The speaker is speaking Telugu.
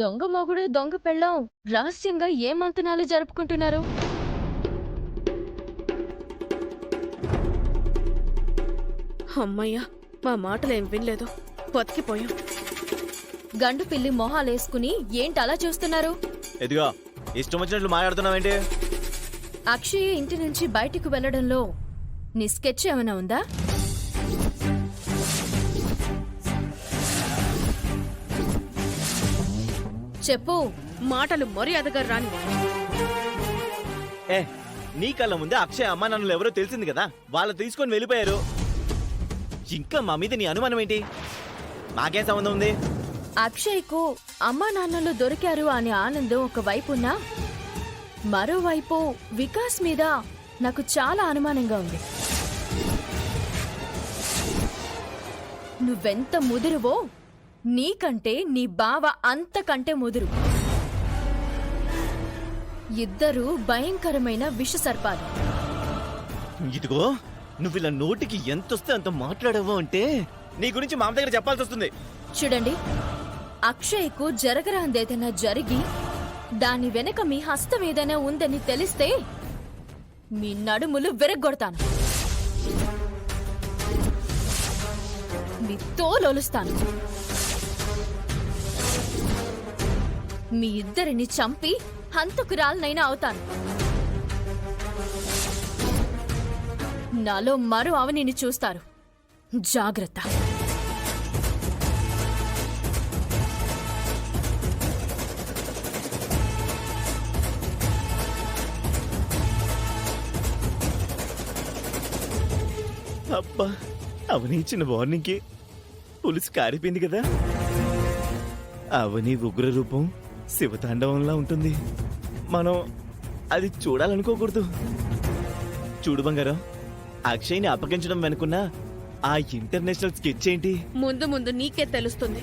దొంగ మొగుడు దొంగ పెళ్ళాం రహస్యంగా ఏ మంతనాలు జరుపుకుంటున్నారు? అమ్మయ్యా, మా మాటలేం వినలేదు, బతికిపోయాం. గండు పిల్లి మొహాలేసుకుని ఏంటలా చూస్తున్నారు? ఎదిగా ఇష్టం వచ్చినట్లు మాట్లాడుతున్నావేంటి? అక్షయ్ ఇంటి నుంచి బయటికి వెళ్లడంలో నీ స్కెచ్ ఏమైనా ఉందా? చెప్పు. మాటలు మర్యాదగా రాని. ఏ నీ కళ్ళ ముందే అక్షయ్ అమ్మా నన్ను ఎవరో తెలిసింది కదా, వాళ్ళు తీసుకొని వెళ్ళిపోయారు. ఇంకా మా మీద నీ అనుమానం ఏంటి? మాకేం సంబంధం ఉంది? అక్షయ్కు అమ్మా నాన్నలు దొరికారు అనే ఆనందం ఒకవైపున్నా, మరోవైపు వికాస్ మీద నాకు చాలా అనుమానంగా ఉంది. నువ్వెంత ముదురువో నీకంటే నీ బావ అంతకంటే ముదురు. ఇద్దరూ భయంకరమైన విషసర్పాలు. ఇదిగో నువ్వు ఇలా నోటికి ఎంతొస్తే అంత మాట్లాడవు అంటే నీ గురించి మా దగ్గర చెప్పాల్సి వస్తుంది. చూడండి, అక్షయ్కు జరగరాందేదైనా జరిగి దాని వెనక మీ హస్తం ఏదైనా ఉందని తెలిస్తే మీ నడుములు విరగ్గొడతాను, మీ తోలొలుస్తాను, మీ ఇద్దరిని చంపి హంతకురాలనైనా అవుతాను. నాలో మరో అవనిని చూస్తారు, జాగ్రత్త. అబ్బా, అవని ఇచ్చిన వార్నింగ్కి పులుసు కారిపోయింది కదా. అవని ఉగ్ర రూపం శివతాండవంలా ఉంటుంది. మనం అది చూడాలనుకోకూడదు. చూడు బంగారం, అక్షయ్ని అప్పగించడం వెనుకున్న ఆ ఇంటర్నేషనల్ స్కెచ్ ఏంటి? ముందు ముందు నీకే తెలుస్తుంది.